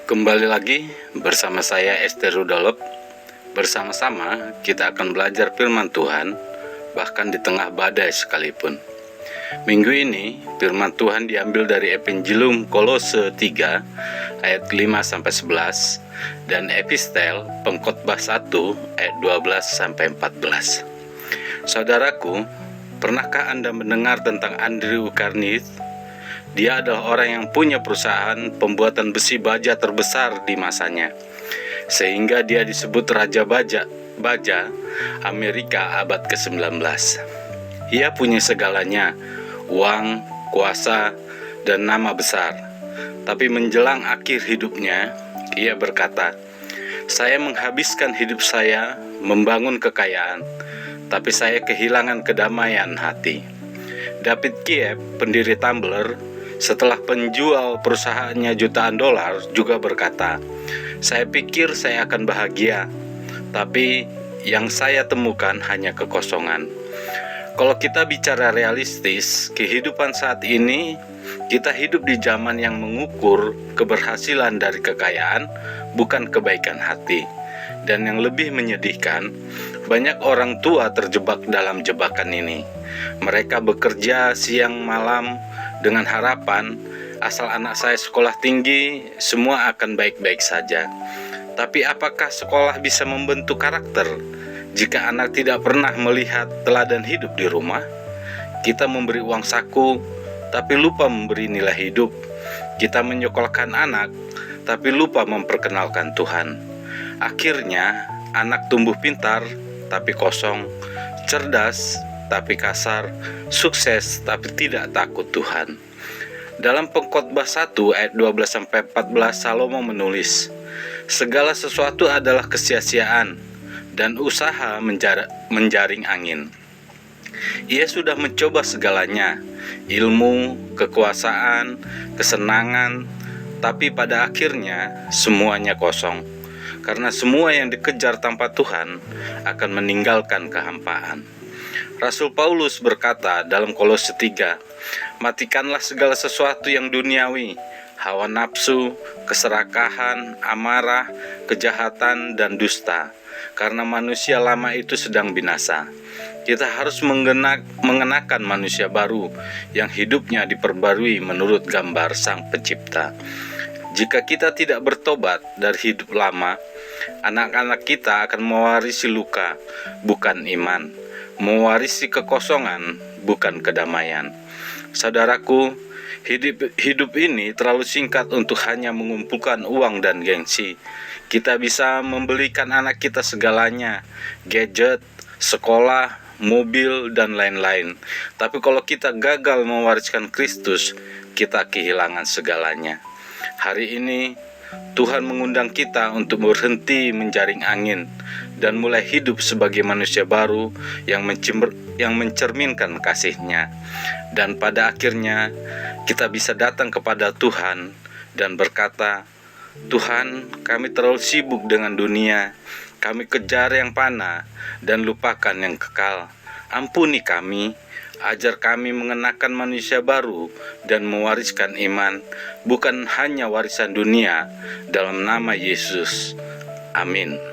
Kembali lagi bersama saya Esther Rudolf. Bersama-sama kita akan belajar firman Tuhan, bahkan di tengah badai sekalipun. Minggu ini firman Tuhan diambil dari Evangelum Kolose 3 ayat 5-11 dan Epistel Pengkhotbah 1 ayat 12-14. Saudaraku, pernahkah Anda mendengar tentang Andrew Carnegie? Dia adalah orang yang punya perusahaan pembuatan besi baja terbesar di masanya, sehingga dia disebut Raja Baja Amerika abad ke-19. Ia punya segalanya, uang, kuasa, dan nama besar. Tapi menjelang akhir hidupnya, ia berkata, "Saya menghabiskan hidup saya membangun kekayaan, tapi saya kehilangan kedamaian hati." David Kiev, pendiri Tumblr, setelah penjual perusahaannya jutaan dolar, juga berkata, "Saya pikir saya akan bahagia, tapi yang saya temukan hanya kekosongan." Kalau kita bicara realistis, kehidupan saat ini, kita hidup di zaman yang mengukur keberhasilan dari kekayaan, bukan kebaikan hati. Dan yang lebih menyedihkan, banyak orang tua terjebak dalam jebakan ini. Mereka bekerja siang malam dengan harapan, asal anak saya sekolah tinggi, semua akan baik-baik saja. Tapi apakah sekolah bisa membentuk karakter jika anak tidak pernah melihat teladan hidup di rumah? Kita memberi uang saku, tapi lupa memberi nilai hidup. Kita menyekolahkan anak, tapi lupa memperkenalkan Tuhan. Akhirnya, anak tumbuh pintar, tapi kosong, cerdas, tapi kasar, sukses, tapi tidak takut Tuhan. Dalam Pengkhotbah 1 ayat 12-14, Salomo menulis, "Segala sesuatu adalah kesia-siaan, dan usaha menjaring angin." Ia sudah mencoba segalanya, ilmu, kekuasaan, kesenangan, tapi pada akhirnya semuanya kosong. Karena semua yang dikejar tanpa Tuhan akan meninggalkan kehampaan. Rasul Paulus berkata dalam Kolose 3, "Matikanlah segala sesuatu yang duniawi, hawa nafsu, keserakahan, amarah, kejahatan, dan dusta, karena manusia lama itu sedang binasa." Kita harus mengenakan manusia baru yang hidupnya diperbarui menurut gambar Sang Pencipta. Jika kita tidak bertobat dari hidup lama, anak-anak kita akan mewarisi luka, bukan iman, mewarisi kekosongan, bukan kedamaian. Saudaraku, hidup ini terlalu singkat untuk hanya mengumpulkan uang dan gengsi. Kita bisa membelikan anak kita segalanya, gadget, sekolah, mobil, dan lain-lain. Tapi kalau kita gagal mewariskan Kristus, kita kehilangan segalanya. Hari ini, Tuhan mengundang kita untuk berhenti menjaring angin dan mulai hidup sebagai manusia baru yang mencerminkan kasih-Nya. Dan pada akhirnya, kita bisa datang kepada Tuhan dan berkata, "Tuhan, kami terlalu sibuk dengan dunia. Kami kejar yang fana dan lupakan yang kekal. Ampuni kami, ajar kami mengenakan manusia baru dan mewariskan iman, bukan hanya warisan dunia, dalam nama Yesus. Amin."